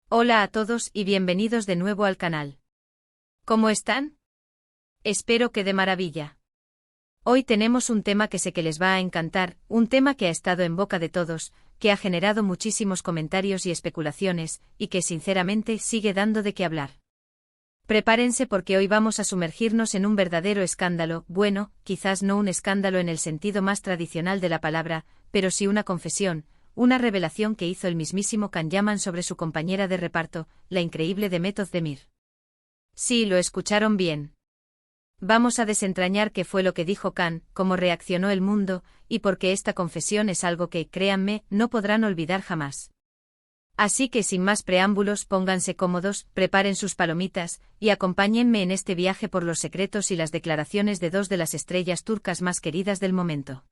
Hola a todos y bienvenidos de nuevo al canal. ¿Cómo están? Espero que de maravilla. Hoy tenemos un tema que sé que les va a encantar, un tema que ha estado en boca de todos, que ha generado muchísimos comentarios y especulaciones, y que sinceramente sigue dando de qué hablar. Prepárense porque hoy vamos a sumergirnos en un verdadero escándalo, bueno, quizás no un escándalo en el sentido más tradicional de la palabra, pero sí una confesión, una revelación que hizo el mismísimo Can Yaman sobre su compañera de reparto, la increíble Demet Özdemir. Sí, lo escucharon bien. Vamos a desentrañar qué fue lo que dijo Can, cómo reaccionó el mundo, y por qué esta confesión es algo que, créanme, no podrán olvidar jamás. Así que sin más preámbulos, pónganse cómodos, preparen sus palomitas, y acompáñenme en este viaje por los secretos y las declaraciones de dos de las estrellas turcas más queridas del momento.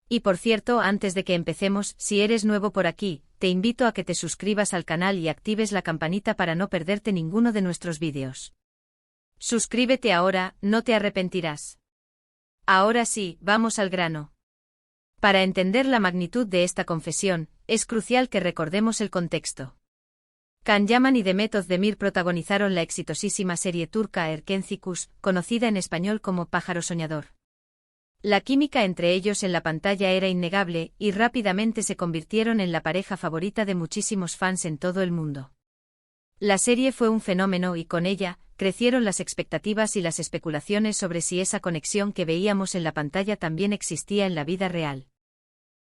Y por cierto, antes de que empecemos, si eres nuevo por aquí, te invito a que te suscribas al canal y actives la campanita para no perderte ninguno de nuestros vídeos. Suscríbete ahora, no te arrepentirás. Ahora sí, vamos al grano. Para entender la magnitud de esta confesión, es crucial que recordemos el contexto. Can Yaman y Demet Özdemir protagonizaron la exitosísima serie turca Erkenci Kuş, conocida en español como Pájaro Soñador. La química entre ellos en la pantalla era innegable, y rápidamente se convirtieron en la pareja favorita de muchísimos fans en todo el mundo. La serie fue un fenómeno y con ella, crecieron las expectativas y las especulaciones sobre si esa conexión que veíamos en la pantalla también existía en la vida real.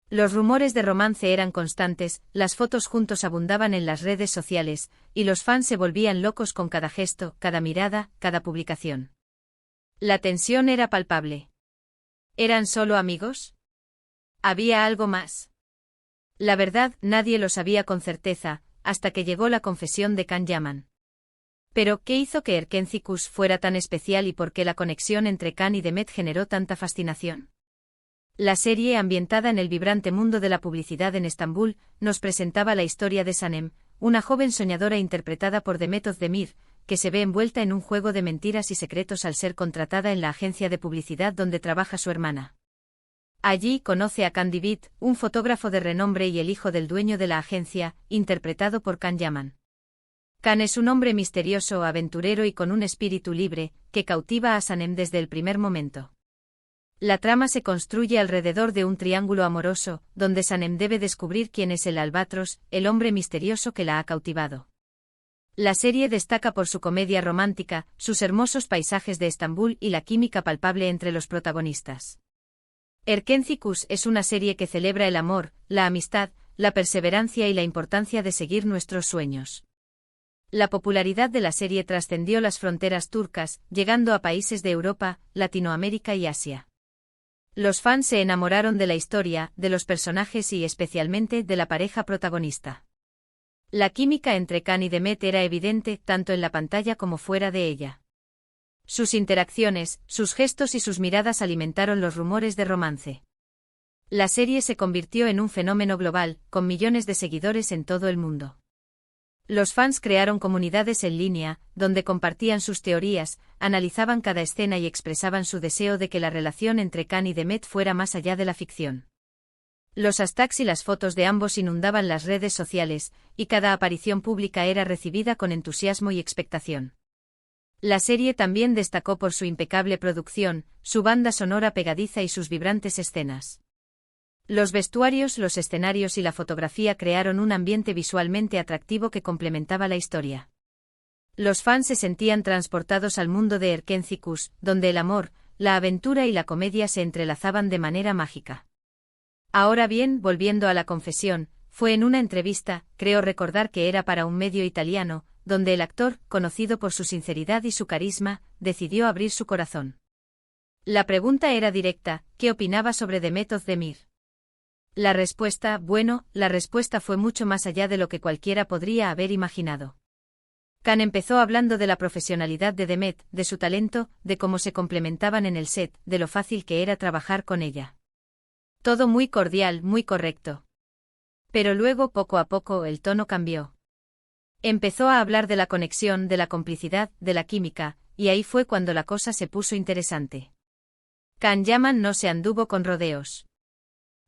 Los rumores de romance eran constantes, las fotos juntos abundaban en las redes sociales, y los fans se volvían locos con cada gesto, cada mirada, cada publicación. La tensión era palpable. ¿Eran solo amigos? ¿Había algo más? La verdad, nadie lo sabía con certeza, hasta que llegó la confesión de Can Yaman. Pero, ¿qué hizo que Erkenci Kuş fuera tan especial y por qué la conexión entre Can y Demet generó tanta fascinación? La serie, ambientada en el vibrante mundo de la publicidad en Estambul, nos presentaba la historia de Sanem, una joven soñadora interpretada por Demet Özdemir, que se ve envuelta en un juego de mentiras y secretos al ser contratada en la agencia de publicidad donde trabaja su hermana. Allí conoce a Can Divit, un fotógrafo de renombre y el hijo del dueño de la agencia, interpretado por Can Yaman. Can es un hombre misterioso, aventurero y con un espíritu libre, que cautiva a Sanem desde el primer momento. La trama se construye alrededor de un triángulo amoroso, donde Sanem debe descubrir quién es el albatros, el hombre misterioso que la ha cautivado. La serie destaca por su comedia romántica, sus hermosos paisajes de Estambul y la química palpable entre los protagonistas. Erkenci Kuş es una serie que celebra el amor, la amistad, la perseverancia y la importancia de seguir nuestros sueños. La popularidad de la serie trascendió las fronteras turcas, llegando a países de Europa, Latinoamérica y Asia. Los fans se enamoraron de la historia, de los personajes y especialmente de la pareja protagonista. La química entre Can y Demet era evidente tanto en la pantalla como fuera de ella. Sus interacciones, sus gestos y sus miradas alimentaron los rumores de romance. La serie se convirtió en un fenómeno global, con millones de seguidores en todo el mundo. Los fans crearon comunidades en línea, donde compartían sus teorías, analizaban cada escena y expresaban su deseo de que la relación entre Can y Demet fuera más allá de la ficción. Los hashtags y las fotos de ambos inundaban las redes sociales, y cada aparición pública era recibida con entusiasmo y expectación. La serie también destacó por su impecable producción, su banda sonora pegadiza y sus vibrantes escenas. Los vestuarios, los escenarios y la fotografía crearon un ambiente visualmente atractivo que complementaba la historia. Los fans se sentían transportados al mundo de Erkenci Kuş, donde el amor, la aventura y la comedia se entrelazaban de manera mágica. Ahora bien, volviendo a la confesión, fue en una entrevista, creo recordar que era para un medio italiano, donde el actor, conocido por su sinceridad y su carisma, decidió abrir su corazón. La pregunta era directa: ¿qué opinaba sobre Demet Özdemir? La respuesta fue mucho más allá de lo que cualquiera podría haber imaginado. Can empezó hablando de la profesionalidad de Demet, de su talento, de cómo se complementaban en el set, de lo fácil que era trabajar con ella. Todo muy cordial, muy correcto. Pero luego, poco a poco, el tono cambió. Empezó a hablar de la conexión, de la complicidad, de la química, y ahí fue cuando la cosa se puso interesante. Can Yaman no se anduvo con rodeos.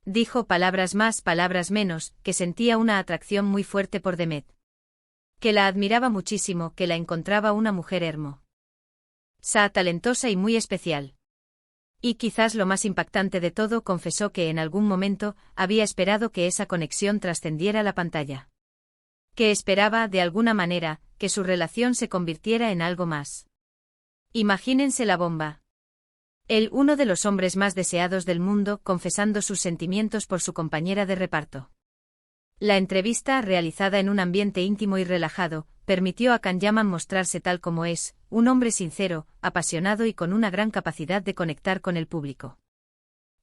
Dijo palabras más, palabras menos, que sentía una atracción muy fuerte por Demet. Que la admiraba muchísimo, que la encontraba una mujer hermosa, talentosa y muy especial. Y quizás lo más impactante de todo, confesó que en algún momento había esperado que esa conexión trascendiera la pantalla. Que esperaba, de alguna manera, que su relación se convirtiera en algo más. Imagínense la bomba. Él, uno de los hombres más deseados del mundo, confesando sus sentimientos por su compañera de reparto. La entrevista, realizada en un ambiente íntimo y relajado, permitió a Can Yaman mostrarse tal como es, un hombre sincero, apasionado y con una gran capacidad de conectar con el público.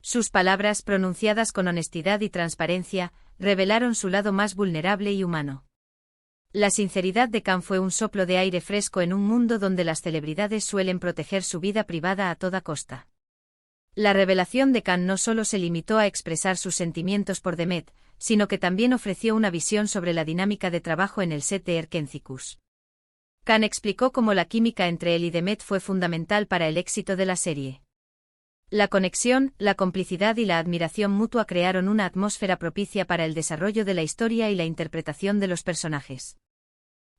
Sus palabras, pronunciadas con honestidad y transparencia, revelaron su lado más vulnerable y humano. La sinceridad de Can fue un soplo de aire fresco en un mundo donde las celebridades suelen proteger su vida privada a toda costa. La revelación de Can no solo se limitó a expresar sus sentimientos por Demet, sino que también ofreció una visión sobre la dinámica de trabajo en el set de Erkenci-Kuş. Can explicó cómo la química entre él y Demet fue fundamental para el éxito de la serie. La conexión, la complicidad y la admiración mutua crearon una atmósfera propicia para el desarrollo de la historia y la interpretación de los personajes.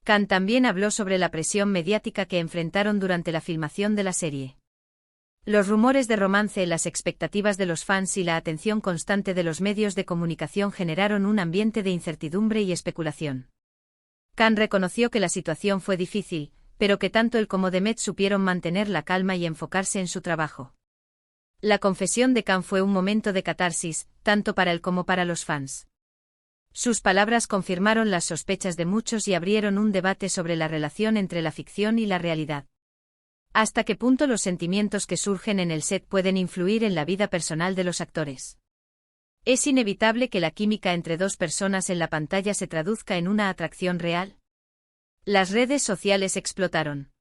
Can también habló sobre la presión mediática que enfrentaron durante la filmación de la serie. Los rumores de romance, las expectativas de los fans y la atención constante de los medios de comunicación generaron un ambiente de incertidumbre y especulación. Can reconoció que la situación fue difícil, pero que tanto él como Demet supieron mantener la calma y enfocarse en su trabajo. La confesión de Can fue un momento de catarsis, tanto para él como para los fans. Sus palabras confirmaron las sospechas de muchos y abrieron un debate sobre la relación entre la ficción y la realidad. ¿Hasta qué punto los sentimientos que surgen en el set pueden influir en la vida personal de los actores? ¿Es inevitable que la química entre dos personas en la pantalla se traduzca en una atracción real? Las redes sociales explotaron.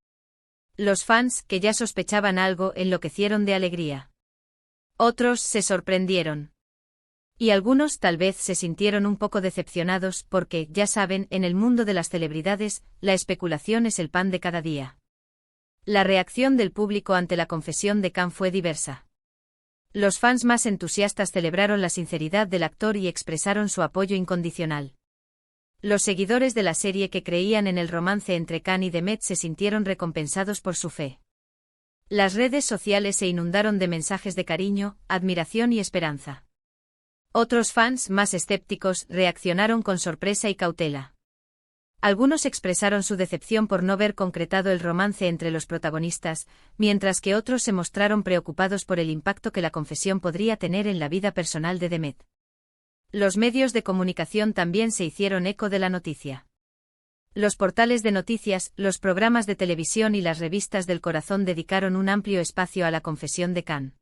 Los fans, que ya sospechaban algo, enloquecieron de alegría. Otros se sorprendieron. Y algunos tal vez se sintieron un poco decepcionados porque, ya saben, en el mundo de las celebridades, la especulación es el pan de cada día. La reacción del público ante la confesión de Can fue diversa. Los fans más entusiastas celebraron la sinceridad del actor y expresaron su apoyo incondicional. Los seguidores de la serie que creían en el romance entre Can y Demet se sintieron recompensados por su fe. Las redes sociales se inundaron de mensajes de cariño, admiración y esperanza. Otros fans, más escépticos, reaccionaron con sorpresa y cautela. Algunos expresaron su decepción por no ver concretado el romance entre los protagonistas, mientras que otros se mostraron preocupados por el impacto que la confesión podría tener en la vida personal de Demet. Los medios de comunicación también se hicieron eco de la noticia. Los portales de noticias, los programas de televisión y las revistas del corazón dedicaron un amplio espacio a la confesión de Can.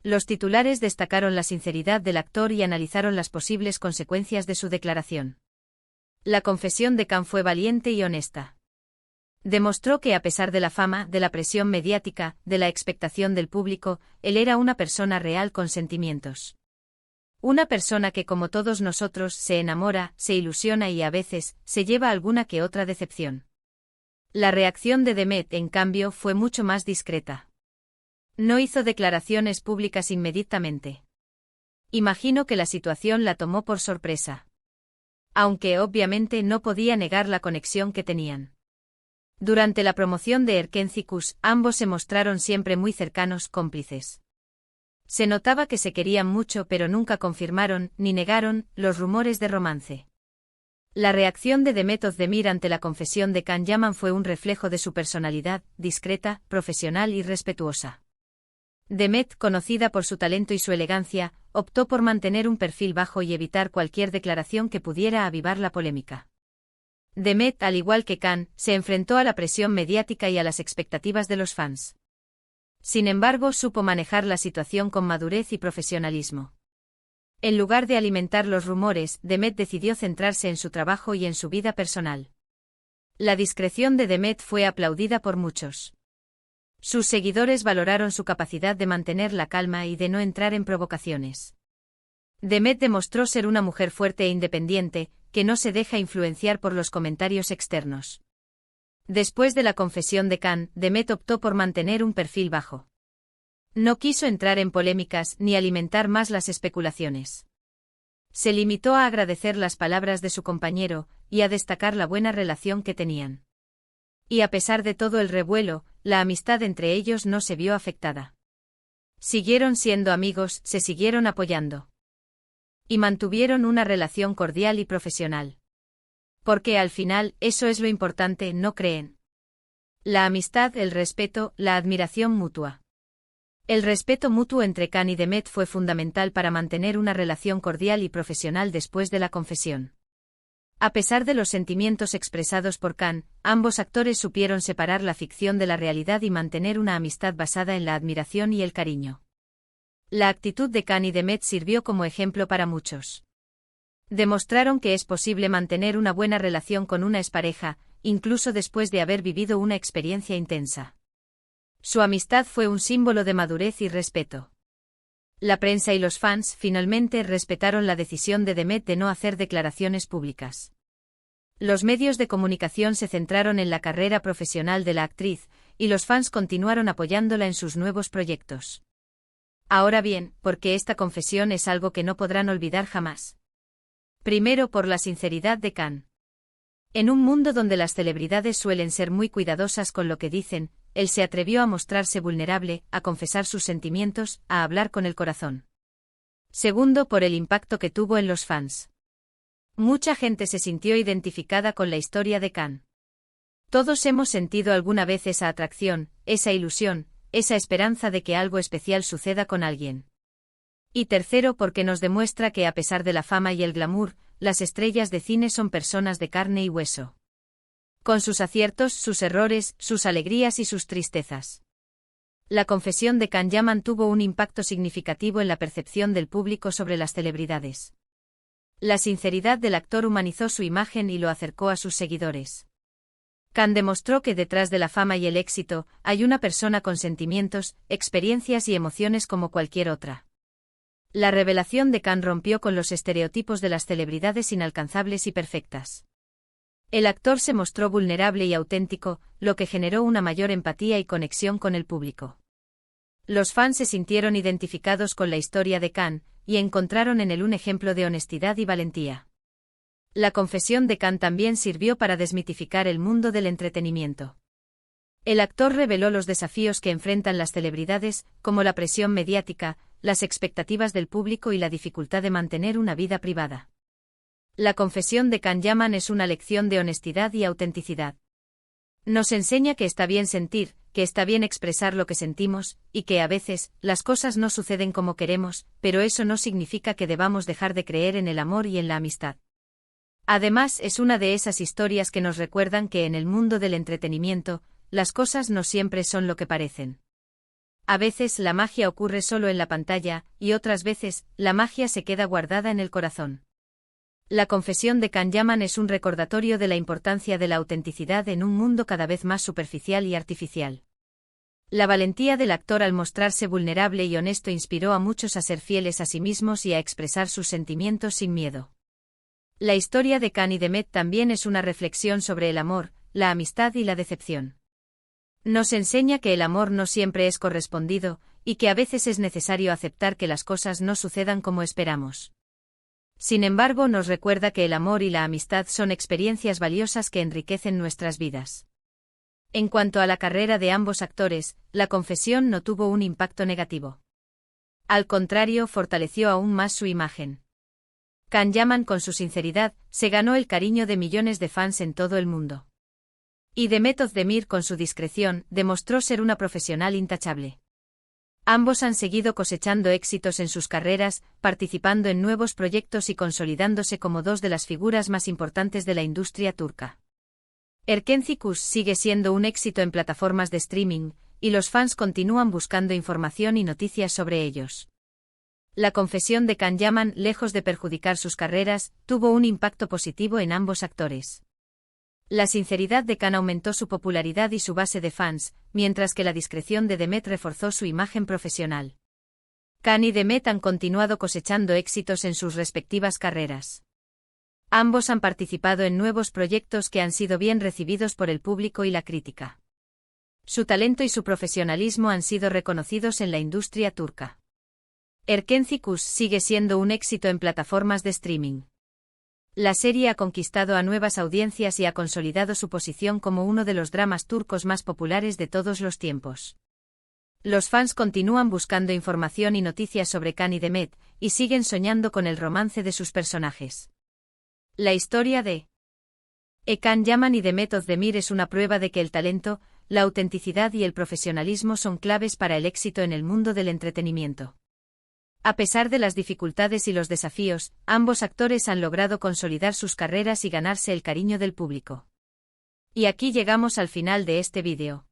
Los titulares destacaron la sinceridad del actor y analizaron las posibles consecuencias de su declaración. La confesión de Can fue valiente y honesta. Demostró que a pesar de la fama, de la presión mediática, de la expectación del público, él era una persona real con sentimientos. Una persona que, como todos nosotros, se enamora, se ilusiona y a veces, se lleva alguna que otra decepción. La reacción de Demet, en cambio, fue mucho más discreta. No hizo declaraciones públicas inmediatamente. Imagino que la situación la tomó por sorpresa. Aunque obviamente no podía negar la conexión que tenían. Durante la promoción de Erkenci-Kuş, ambos se mostraron siempre muy cercanos, cómplices. Se notaba que se querían mucho pero nunca confirmaron, ni negaron, los rumores de romance. La reacción de Demet Özdemir ante la confesión de Can Yaman fue un reflejo de su personalidad, discreta, profesional y respetuosa. Demet, conocida por su talento y su elegancia, optó por mantener un perfil bajo y evitar cualquier declaración que pudiera avivar la polémica. Demet, al igual que Can, se enfrentó a la presión mediática y a las expectativas de los fans. Sin embargo, supo manejar la situación con madurez y profesionalismo. En lugar de alimentar los rumores, Demet decidió centrarse en su trabajo y en su vida personal. La discreción de Demet fue aplaudida por muchos. Sus seguidores valoraron su capacidad de mantener la calma y de no entrar en provocaciones. Demet demostró ser una mujer fuerte e independiente, que no se deja influenciar por los comentarios externos. Después de la confesión de Can, Demet optó por mantener un perfil bajo. No quiso entrar en polémicas ni alimentar más las especulaciones. Se limitó a agradecer las palabras de su compañero, y a destacar la buena relación que tenían. Y a pesar de todo el revuelo, la amistad entre ellos no se vio afectada. Siguieron siendo amigos, se siguieron apoyando. Y mantuvieron una relación cordial y profesional. Porque al final, eso es lo importante, ¿no creen? La amistad, el respeto, la admiración mutua. El respeto mutuo entre Khan y Demet fue fundamental para mantener una relación cordial y profesional después de la confesión. A pesar de los sentimientos expresados por Khan, ambos actores supieron separar la ficción de la realidad y mantener una amistad basada en la admiración y el cariño. La actitud de Khan y Demet sirvió como ejemplo para muchos. Demostraron que es posible mantener una buena relación con una expareja, incluso después de haber vivido una experiencia intensa. Su amistad fue un símbolo de madurez y respeto. La prensa y los fans finalmente respetaron la decisión de Demet de no hacer declaraciones públicas. Los medios de comunicación se centraron en la carrera profesional de la actriz, y los fans continuaron apoyándola en sus nuevos proyectos. Ahora bien, porque esta confesión es algo que no podrán olvidar jamás. Primero, por la sinceridad de Khan. En un mundo donde las celebridades suelen ser muy cuidadosas con lo que dicen, él se atrevió a mostrarse vulnerable, a confesar sus sentimientos, a hablar con el corazón. Segundo, por el impacto que tuvo en los fans. Mucha gente se sintió identificada con la historia de Khan. Todos hemos sentido alguna vez esa atracción, esa ilusión, esa esperanza de que algo especial suceda con alguien. Y tercero, porque nos demuestra que a pesar de la fama y el glamour, las estrellas de cine son personas de carne y hueso. Con sus aciertos, sus errores, sus alegrías y sus tristezas. La confesión de Khan Yaman tuvo un impacto significativo en la percepción del público sobre las celebridades. La sinceridad del actor humanizó su imagen y lo acercó a sus seguidores. Khan demostró que detrás de la fama y el éxito, hay una persona con sentimientos, experiencias y emociones como cualquier otra. La revelación de Khan rompió con los estereotipos de las celebridades inalcanzables y perfectas. El actor se mostró vulnerable y auténtico, lo que generó una mayor empatía y conexión con el público. Los fans se sintieron identificados con la historia de Khan, y encontraron en él un ejemplo de honestidad y valentía. La confesión de Khan también sirvió para desmitificar el mundo del entretenimiento. El actor reveló los desafíos que enfrentan las celebridades, como la presión mediática, las expectativas del público y la dificultad de mantener una vida privada. La confesión de Khan Yaman es una lección de honestidad y autenticidad. Nos enseña que está bien sentir, que está bien expresar lo que sentimos, y que a veces, las cosas no suceden como queremos, pero eso no significa que debamos dejar de creer en el amor y en la amistad. Además, es una de esas historias que nos recuerdan que en el mundo del entretenimiento, las cosas no siempre son lo que parecen. A veces la magia ocurre solo en la pantalla, y otras veces, la magia se queda guardada en el corazón. La confesión de Khan Yaman es un recordatorio de la importancia de la autenticidad en un mundo cada vez más superficial y artificial. La valentía del actor al mostrarse vulnerable y honesto inspiró a muchos a ser fieles a sí mismos y a expresar sus sentimientos sin miedo. La historia de Khan y Demet también es una reflexión sobre el amor, la amistad y la decepción. Nos enseña que el amor no siempre es correspondido, y que a veces es necesario aceptar que las cosas no sucedan como esperamos. Sin embargo, nos recuerda que el amor y la amistad son experiencias valiosas que enriquecen nuestras vidas. En cuanto a la carrera de ambos actores, la confesión no tuvo un impacto negativo. Al contrario, fortaleció aún más su imagen. Khan Yaman, con su sinceridad, se ganó el cariño de millones de fans en todo el mundo. Y Demet Özdemir, con su discreción, demostró ser una profesional intachable. Ambos han seguido cosechando éxitos en sus carreras, participando en nuevos proyectos y consolidándose como dos de las figuras más importantes de la industria turca. Erkenci Kuş sigue siendo un éxito en plataformas de streaming, y los fans continúan buscando información y noticias sobre ellos. La confesión de Khan Yaman, lejos de perjudicar sus carreras, tuvo un impacto positivo en ambos actores. La sinceridad de Khan aumentó su popularidad y su base de fans, mientras que la discreción de Demet reforzó su imagen profesional. Khan y Demet han continuado cosechando éxitos en sus respectivas carreras. Ambos han participado en nuevos proyectos que han sido bien recibidos por el público y la crítica. Su talento y su profesionalismo han sido reconocidos en la industria turca. Erkenci Kuş sigue siendo un éxito en plataformas de streaming. La serie ha conquistado a nuevas audiencias y ha consolidado su posición como uno de los dramas turcos más populares de todos los tiempos. Los fans continúan buscando información y noticias sobre Can y Demet, y siguen soñando con el romance de sus personajes. La historia de Can Yaman y Demet Özdemir es una prueba de que el talento, la autenticidad y el profesionalismo son claves para el éxito en el mundo del entretenimiento. A pesar de las dificultades y los desafíos, ambos actores han logrado consolidar sus carreras y ganarse el cariño del público. Y aquí llegamos al final de este vídeo.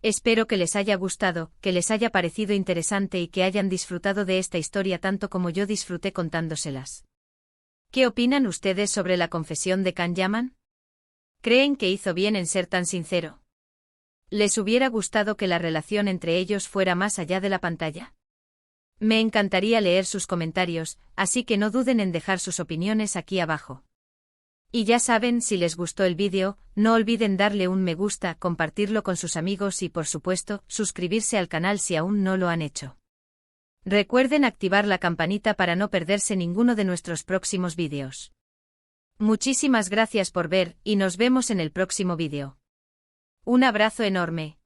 Espero que les haya gustado, que les haya parecido interesante y que hayan disfrutado de esta historia tanto como yo disfruté contándoselas. ¿Qué opinan ustedes sobre la confesión de Can Yaman? ¿Creen que hizo bien en ser tan sincero? ¿Les hubiera gustado que la relación entre ellos fuera más allá de la pantalla? Me encantaría leer sus comentarios, así que no duden en dejar sus opiniones aquí abajo. Y ya saben, si les gustó el vídeo, no olviden darle un me gusta, compartirlo con sus amigos y por supuesto, suscribirse al canal si aún no lo han hecho. Recuerden activar la campanita para no perderse ninguno de nuestros próximos vídeos. Muchísimas gracias por ver, y nos vemos en el próximo vídeo. Un abrazo enorme.